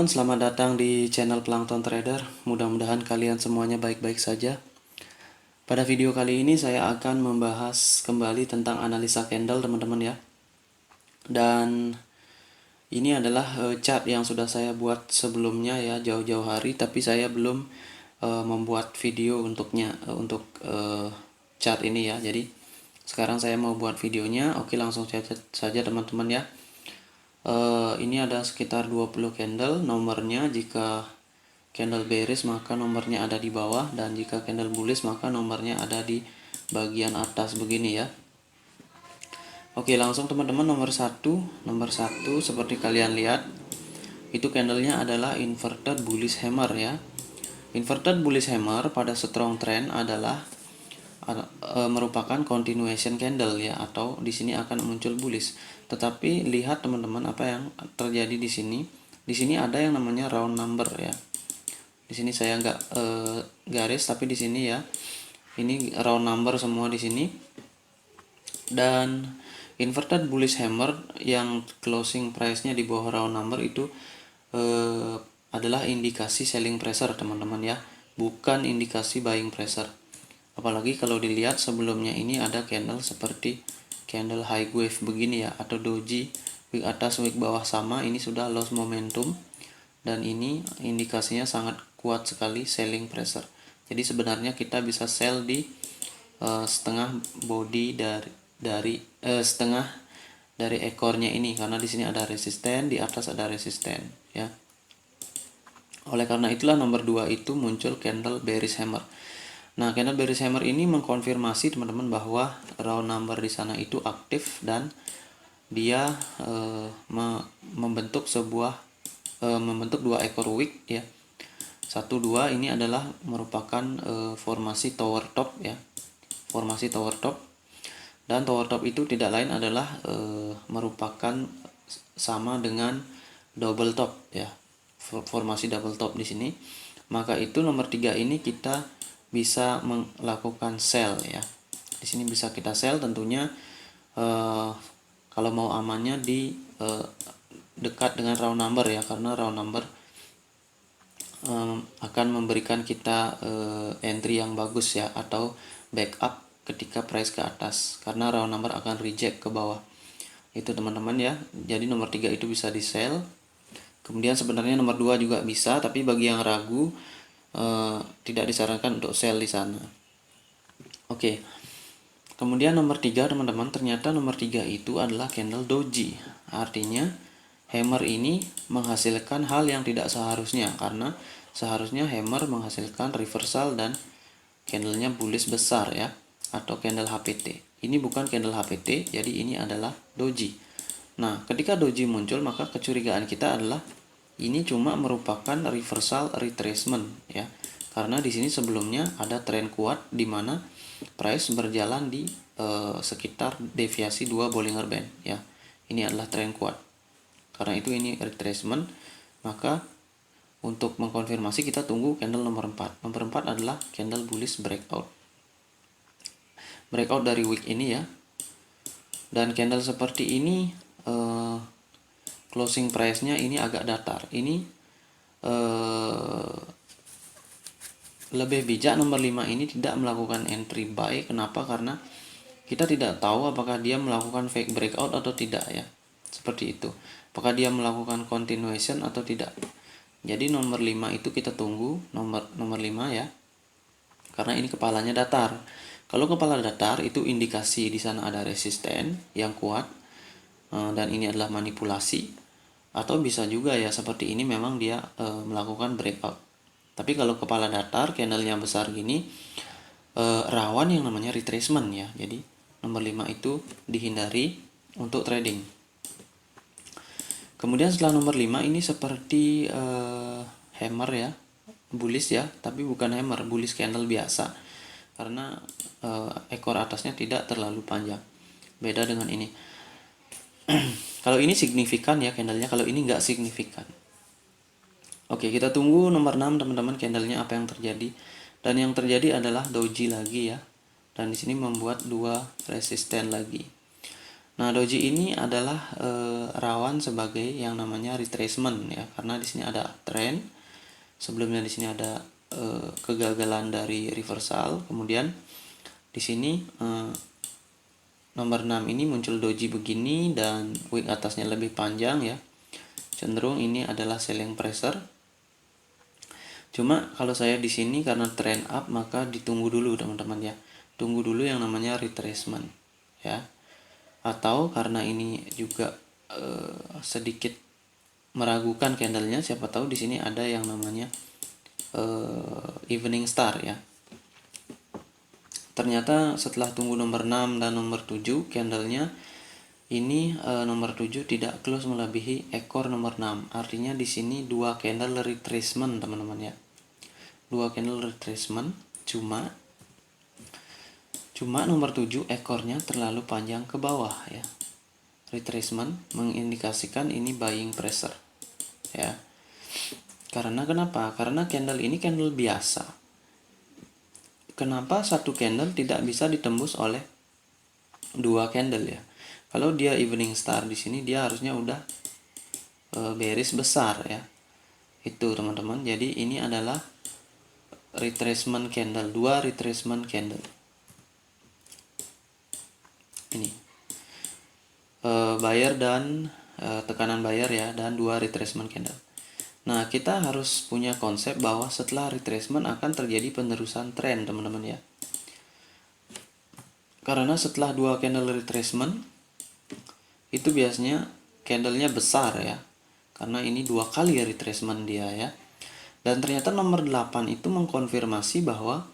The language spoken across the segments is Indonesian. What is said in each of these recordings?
teman-teman, selamat datang di channel Plankton Trader. Mudah-mudahan kalian semuanya baik-baik saja. Pada video kali ini saya akan membahas kembali tentang analisa candle teman-teman ya. Dan ini adalah chart yang sudah saya buat sebelumnya ya, jauh-jauh hari, tapi saya belum membuat video untuknya untuk chart ini ya. Jadi sekarang saya mau buat videonya. Oke, langsung saja teman-teman ya. Ini ada sekitar 20 candle. Nomornya jika candle bearish maka nomornya ada di bawah, dan jika candle bullish maka nomornya ada di bagian atas begini ya. Oke, langsung teman-teman, nomor satu seperti kalian lihat itu candlenya adalah inverted bullish hammer ya. Inverted bullish hammer pada strong trend adalah merupakan continuation candle ya, atau di sini akan muncul bullish. Tetapi lihat teman-teman apa yang terjadi di sini. Di sini ada yang namanya round number ya. Di sini saya nggak garis, tapi di sini ya ini round number semua di sini. Dan inverted bullish hammer yang closing price-nya di bawah round number itu adalah indikasi selling pressure teman-teman ya, bukan indikasi buying pressure. Apalagi kalau dilihat sebelumnya ini ada candle seperti candle high wave begini ya, atau doji wick atas wick bawah sama, ini sudah loss momentum, dan ini indikasinya sangat kuat sekali selling pressure. Jadi sebenarnya kita bisa sell di setengah body setengah dari ekornya ini, karena di sini ada resisten, di atas ada resisten ya. Oleh karena itulah nomor 2 itu muncul candle bearish hammer. Nah, candle bearish hammer ini mengkonfirmasi teman-teman bahwa round number di sana itu aktif, dan dia membentuk dua ekor wick ya. 1, 2 ini adalah merupakan formasi tower top ya. Formasi tower top. Dan tower top itu tidak lain adalah merupakan sama dengan double top ya. Formasi double top di sini. Maka itu nomor 3 ini kita bisa melakukan sell ya. Di sini bisa kita sell tentunya kalau mau amannya di dekat dengan round number ya, karena round number akan memberikan kita entry yang bagus ya, atau backup ketika price ke atas, karena round number akan reject ke bawah. Itu teman-teman ya. Jadi nomor 3 itu bisa di sell. Kemudian sebenarnya nomor 2 juga bisa, tapi bagi yang ragu tidak disarankan untuk sell di sana. Oke. Kemudian nomor 3 teman-teman, ternyata nomor 3 itu adalah candle doji. Artinya hammer ini menghasilkan hal yang tidak seharusnya, karena seharusnya hammer menghasilkan reversal dan candlenya bullish besar ya, atau candle HPT. Ini bukan candle HPT, jadi ini adalah doji. Nah, ketika doji muncul maka kecurigaan kita adalah ini cuma merupakan reversal retracement ya. Karena di sini sebelumnya ada tren kuat di mana price berjalan di sekitar deviasi 2 Bollinger Band ya. Ini adalah tren kuat. Karena itu ini retracement, maka untuk mengkonfirmasi kita tunggu candle nomor 4. Nomor 4 adalah candle bullish breakout. Breakout dari wick ini ya. Dan candle seperti ini closing price-nya ini agak datar. Ini lebih bijak nomor 5 ini tidak melakukan entry buy. Kenapa? Karena kita tidak tahu apakah dia melakukan fake breakout atau tidak ya. Seperti itu. Apakah dia melakukan continuation atau tidak. Jadi nomor 5 itu kita tunggu, nomor 5 ya. Karena ini kepalanya datar. Kalau kepala datar itu indikasi di sana ada resisten yang kuat, dan ini adalah manipulasi, atau bisa juga ya seperti ini memang dia melakukan breakout. Tapi kalau kepala datar candlenya besar gini rawan yang namanya retracement ya. Jadi nomor 5 itu dihindari untuk trading. Kemudian setelah nomor 5 ini seperti hammer ya, bullish ya, tapi bukan hammer, bullish candle biasa, karena ekor atasnya tidak terlalu panjang. Beda dengan ini. Kalau ini signifikan ya candlenya, kalau ini nggak signifikan. Oke, kita tunggu nomor 6 teman-teman, candlenya apa yang terjadi. Dan yang terjadi adalah doji lagi ya. Dan di sini membuat 2 resisten lagi. Nah, doji ini adalah rawan sebagai yang namanya retracement ya, karena di sini ada trend, sebelumnya di sini ada kegagalan dari reversal, kemudian di sini nomor 6 ini muncul doji begini dan wick atasnya lebih panjang ya. Cenderung ini adalah selling pressure. Cuma kalau saya di sini karena trend up maka ditunggu dulu teman-teman ya. Tunggu dulu yang namanya retracement ya. Atau karena ini juga sedikit meragukan candlenya, siapa tahu di sini ada yang namanya evening star ya. Ternyata setelah tunggu nomor 6 dan nomor 7 candlenya ini nomor 7 tidak close melebihi ekor nomor 6. Artinya di sini dua candle retracement teman-teman ya. Dua candle retracement, cuma nomor 7 ekornya terlalu panjang ke bawah ya. Retracement mengindikasikan ini buying pressure ya. Karena kenapa? Karena candle ini candle biasa. Kenapa satu candle tidak bisa ditembus oleh dua candle ya? Kalau dia evening star di sini dia harusnya udah bearish besar ya. Itu teman-teman. Jadi ini adalah retracement candle, dua retracement candle. Ini buyer dan tekanan buyer ya, dan dua retracement candle. Nah, kita harus punya konsep bahwa setelah retracement akan terjadi penerusan tren, teman-teman ya. Karena setelah dua candle retracement, itu biasanya candlenya besar ya. Karena ini dua kali retracement dia ya. Dan ternyata nomor 8 itu mengkonfirmasi bahwa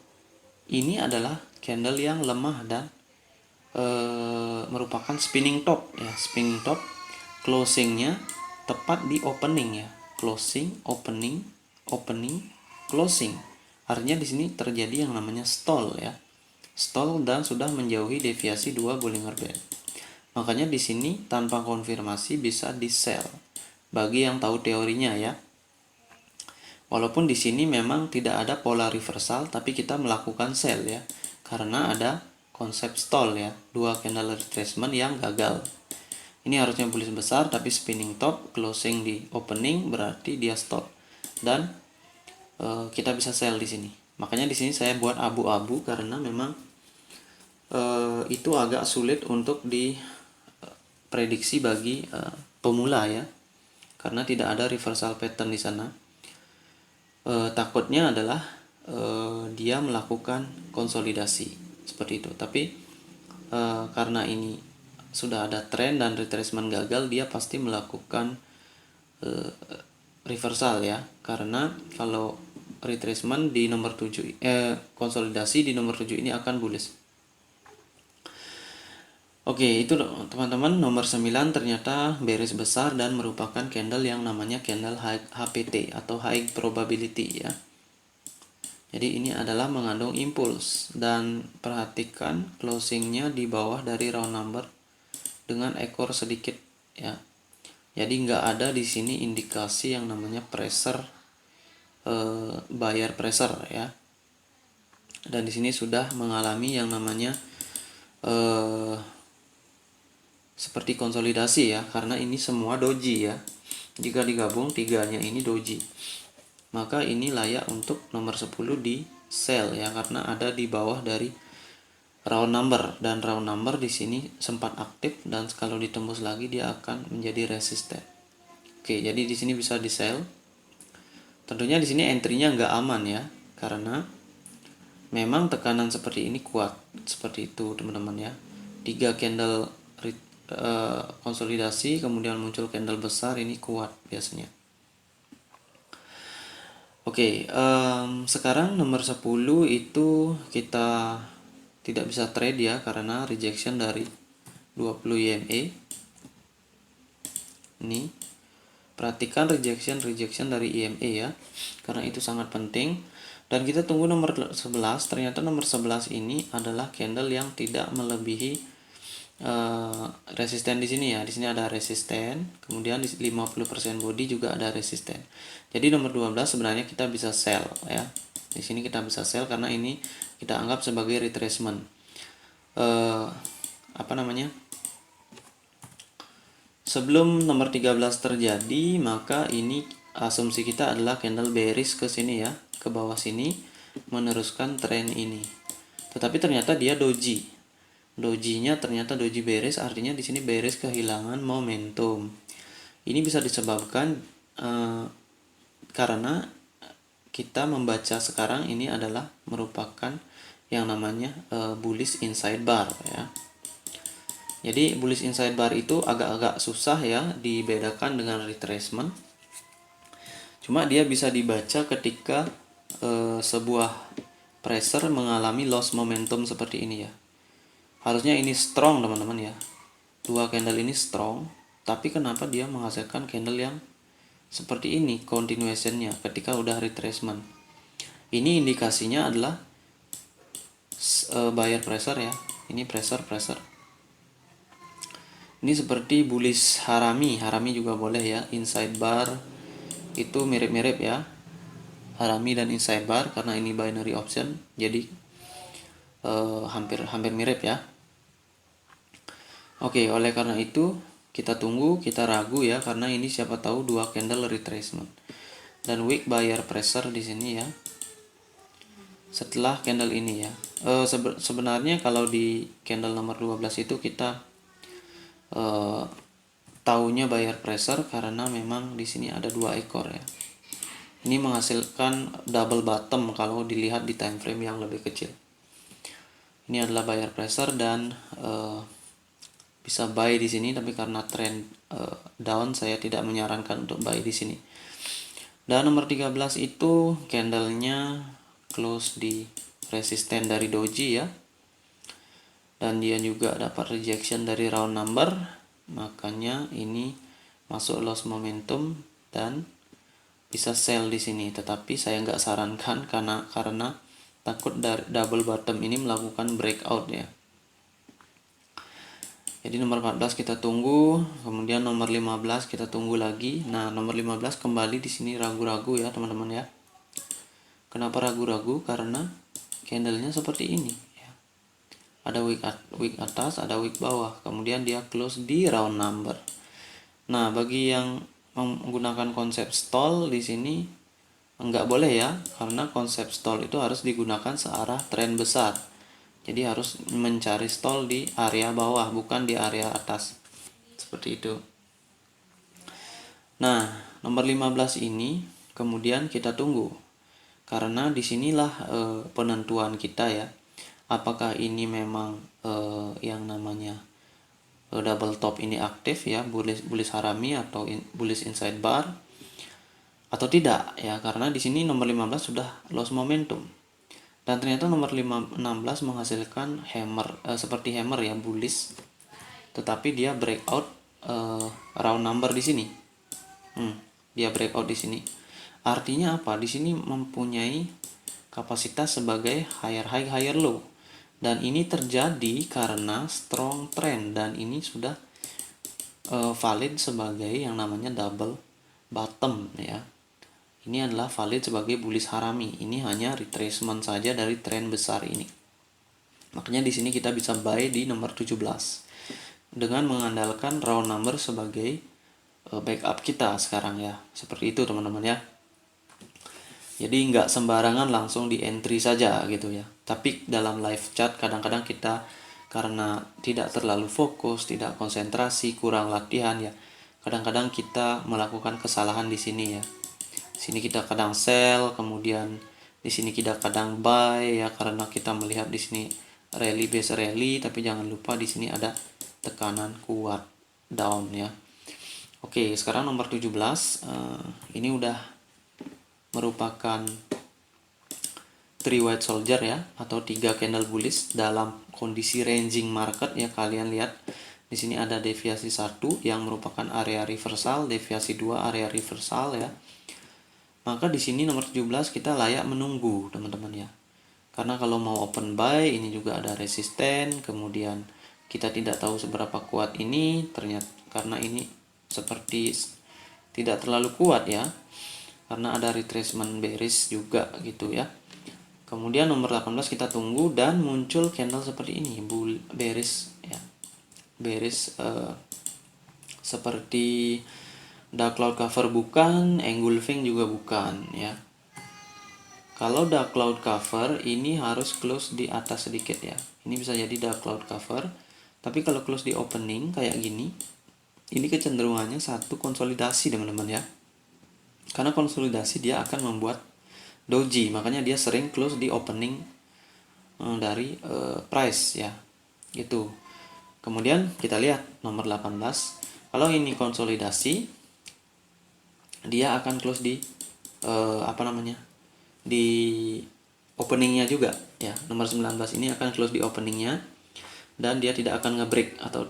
ini adalah candle yang lemah dan merupakan spinning top ya. Spinning top, closingnya tepat di opening ya. Closing, opening, closing. Artinya di sini terjadi yang namanya stall ya. Stall dan sudah menjauhi deviasi 2 Bollinger Band. Makanya di sini tanpa konfirmasi bisa di sell. Bagi yang tahu teorinya ya. Walaupun di sini memang tidak ada pola reversal, tapi kita melakukan sell ya. Karena ada konsep stall ya. Dua candle retracement yang gagal. Ini harusnya bullish besar tapi spinning top, closing di opening berarti dia stop. Dan kita bisa sell di sini. Makanya di sini saya buat abu-abu karena memang itu agak sulit untuk diprediksi bagi pemula ya. Karena tidak ada reversal pattern di sana. Takutnya adalah dia melakukan konsolidasi seperti itu. Tapi karena ini sudah ada tren dan retracement gagal, dia pasti melakukan reversal ya. Karena kalau retracement di nomor 7 konsolidasi di nomor 7 ini akan bullish. Oke, itu teman-teman, nomor 9 ternyata bearish besar dan merupakan candle yang namanya candle HPT atau high probability ya. Jadi ini adalah mengandung impuls, dan perhatikan closingnya di bawah dari round number dengan ekor sedikit ya. Jadi nggak ada di sini indikasi yang namanya pressure, buyer pressure ya. Dan di sini sudah mengalami yang namanya seperti konsolidasi ya, karena ini semua doji ya. Jika digabung tiganya ini doji, maka ini layak untuk nomor 10 di sell ya, karena ada di bawah dari round number, dan round number di sini sempat aktif dan kalau ditembus lagi dia akan menjadi resisten. Oke, jadi di sini bisa di sell. Tentunya di sini entry-nya nggak aman ya, karena memang tekanan seperti ini kuat, seperti itu teman-teman ya. 3 candle konsolidasi kemudian muncul candle besar, ini kuat biasanya. Oke, sekarang nomor 10 itu kita tidak bisa trade ya karena rejection dari 20 EMA. Ini perhatikan rejection dari EMA ya, karena itu sangat penting. Dan kita tunggu nomor 11. Ternyata nomor 11 ini adalah candle yang tidak melebihi resisten di sini ya. Di sini ada resisten, kemudian di 50% body juga ada resisten. Jadi nomor 12 sebenarnya kita bisa sell ya. Di sini kita bisa sell karena ini kita anggap sebagai retracement. sebelum nomor 13 terjadi, maka ini asumsi kita adalah candle bearish ke sini ya, ke bawah sini, meneruskan tren ini. Tetapi ternyata dia doji. Dojinya ternyata doji bearish, artinya di sini bearish kehilangan momentum. Ini bisa disebabkan karena kita membaca sekarang ini adalah merupakan yang namanya bullish inside bar ya. Jadi bullish inside bar itu agak-agak susah ya dibedakan dengan retracement. Cuma dia bisa dibaca ketika sebuah pressure mengalami loss momentum seperti ini ya. Harusnya ini strong teman-teman ya. Dua candle ini strong, tapi kenapa dia menghasilkan candle yang seperti ini continuationnya ketika udah retracement. Ini indikasinya adalah buyer pressure ya. Ini pressure. Ini seperti bullish harami juga boleh ya, inside bar itu mirip-mirip ya, harami dan inside bar karena ini binary option, jadi hampir mirip ya. Oke, oleh karena itu kita tunggu, kita ragu ya, karena ini siapa tahu dua candle retracement dan weak buyer pressure di sini ya. Setelah candle ini ya, sebenarnya kalau di candle nomor 12 itu kita taunya buyer pressure karena memang di sini ada dua ekor ya. Ini menghasilkan double bottom kalau dilihat di time frame yang lebih kecil. Ini adalah buyer pressure dan bisa buy di sini, tapi karena trend down saya tidak menyarankan untuk buy di sini. Dan nomor 13 itu candlenya close di resisten dari doji ya. Dan dia juga dapat rejection dari round number, makanya ini masuk loss momentum dan bisa sell di sini. Tetapi saya nggak sarankan karena takut dari double bottom ini melakukan breakout ya. Jadi nomor 14 kita tunggu, kemudian nomor 15 kita tunggu lagi. Nah, nomor 15 kembali di sini ragu-ragu ya teman-teman ya. Kenapa ragu-ragu? Karena candlenya seperti ini. Ada wick atas, ada wick bawah, kemudian dia close di round number. Nah, bagi yang menggunakan konsep stall di sini enggak boleh ya, karena konsep stall itu harus digunakan searah tren besar. Jadi harus mencari stall di area bawah, bukan di area atas. Seperti itu. Nah, nomor 15 ini kemudian kita tunggu. Karena disinilah penentuan kita ya. Apakah ini memang yang namanya double top ini aktif ya, bullish harami atau bullish inside bar atau tidak ya, karena di sini nomor 15 sudah loss momentum. Dan ternyata nomor 16 menghasilkan hammer seperti hammer ya, bullish. Tetapi dia breakout round number di sini. Dia breakout di sini. Artinya apa? Di sini mempunyai kapasitas sebagai higher high higher low. Dan ini terjadi karena strong trend dan ini sudah valid sebagai yang namanya double bottom ya. Ini adalah valid sebagai bullish harami. Ini hanya retracement saja dari trend besar ini. Makanya di sini kita bisa buy di nomor 17 dengan mengandalkan round number sebagai backup kita sekarang ya. Seperti itu teman-teman ya. Jadi nggak sembarangan langsung di entry saja gitu ya. Tapi dalam live chat kadang-kadang kita karena tidak terlalu fokus, tidak konsentrasi, kurang latihan ya. Kadang-kadang kita melakukan kesalahan di sini ya. Sini kita kadang sell, kemudian di sini kita kadang buy ya, karena kita melihat di sini rally base rally, tapi jangan lupa di sini ada tekanan kuat down ya. Oke, sekarang nomor 17 ini udah merupakan three white soldier ya, atau 3 candle bullish dalam kondisi ranging market ya. Kalian lihat di sini ada deviasi 1 yang merupakan area reversal, deviasi 2 area reversal ya. Maka di sini nomor 17 kita layak menunggu teman-teman ya. Karena kalau mau open buy ini juga ada resisten, kemudian kita tidak tahu seberapa kuat ini, ternyata karena ini seperti tidak terlalu kuat ya. Karena ada retracement bearish juga gitu ya. Kemudian nomor 18 kita tunggu dan muncul candle seperti ini, bearish ya. Bearish seperti dark cloud cover bukan, engulfing juga bukan ya. Kalau dark cloud cover ini harus close di atas sedikit ya. Ini bisa jadi dark cloud cover, tapi kalau close di opening kayak gini, ini kecenderungannya satu konsolidasi teman-teman ya. Karena konsolidasi dia akan membuat doji, makanya dia sering close di opening dari price ya. Gitu. Kemudian kita lihat nomor 18. Kalau ini konsolidasi, dia akan close di di openingnya juga ya. Nomor 19 ini akan close di openingnya, dan dia tidak akan ngebreak atau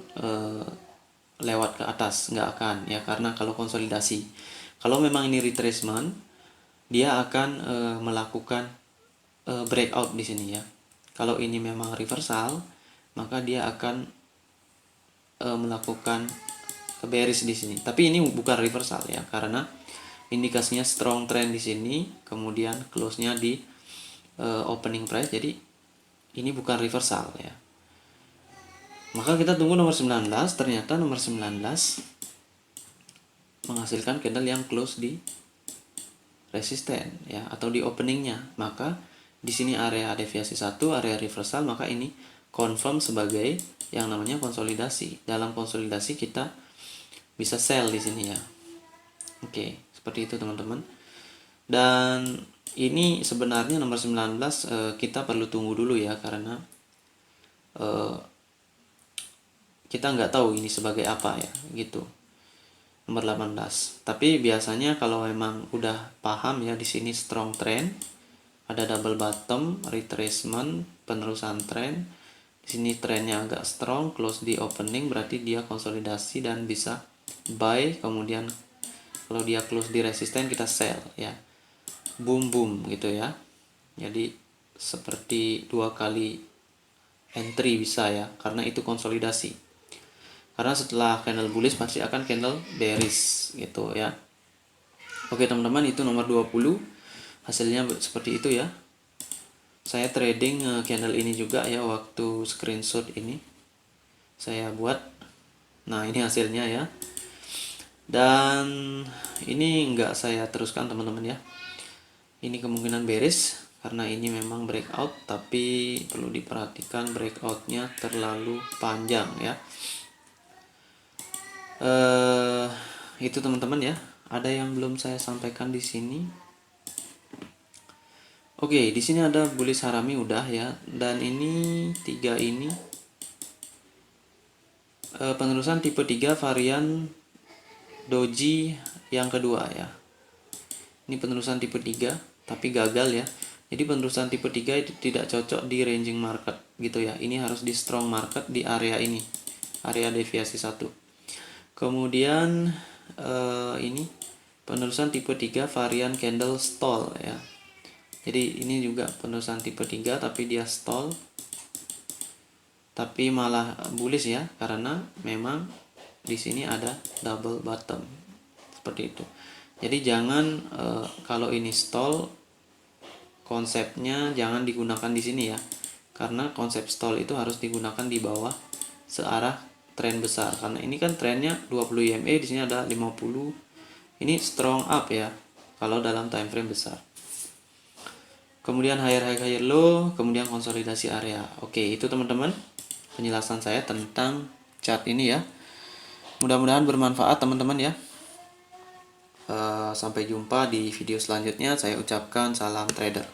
lewat ke atas, nggak akan ya, karena kalau konsolidasi. Kalau memang ini retracement, dia akan melakukan breakout di sini ya. Kalau ini memang reversal, maka dia akan melakukan bearish di sini. Tapi ini bukan reversal ya, karena indikasinya strong trend di sini, kemudian close-nya di opening price. Jadi ini bukan reversal ya. Maka kita tunggu nomor 19. Ternyata nomor 19 menghasilkan candle yang close di resisten ya, atau di openingnya. Maka di sini area deviasi 1, area reversal, maka ini confirm sebagai yang namanya konsolidasi. Dalam konsolidasi kita bisa sell di sini ya. Oke, seperti itu teman-teman. Dan ini sebenarnya nomor 19 kita perlu tunggu dulu ya, karena kita nggak tahu ini sebagai apa ya gitu. Nomor 18. Tapi biasanya kalau memang udah paham ya, di sini strong trend, ada double bottom, retracement, penerusan trend. Di sini trennya agak strong, close di opening, berarti dia konsolidasi dan bisa buy. Kemudian kalau dia close di resisten, kita sell ya. Boom boom gitu ya. Jadi seperti 2 kali entry bisa ya, karena itu konsolidasi. Karena setelah candle bullish pasti akan candle bearish gitu ya. Oke teman-teman, itu nomor 20. Hasilnya seperti itu ya. Saya trading candle ini juga ya, waktu screenshot ini saya buat. Nah ini hasilnya ya. Dan ini enggak saya teruskan teman-teman ya. Ini kemungkinan bearish karena ini memang breakout, tapi perlu diperhatikan breakoutnya terlalu panjang ya. Itu teman-teman ya. Ada yang belum saya sampaikan di sini. Oke, di sini ada bullish harami udah ya, dan ini 3 ini penerusan tipe 3 varian doji yang kedua ya. Ini penerusan tipe 3 tapi gagal ya. Jadi penerusan tipe 3 itu tidak cocok di ranging market gitu ya. Ini harus di strong market di area ini, area deviasi 1. Kemudian ini penerusan tipe 3 varian candle stall ya. Jadi ini juga penerusan tipe 3 tapi dia stall, tapi malah bullish ya, karena memang di sini ada double bottom seperti itu. Jadi jangan kalau ini stall, konsepnya jangan digunakan di sini ya, karena konsep stall itu harus digunakan di bawah searah tren besar, karena ini kan trennya 20 EMA, di sini ada 50. Ini strong up ya kalau dalam time frame besar. Kemudian higher high higher low, kemudian konsolidasi area. Oke, itu teman-teman penjelasan saya tentang chart ini ya. Mudah-mudahan bermanfaat teman-teman ya. Sampai jumpa di video selanjutnya. Saya ucapkan salam trader.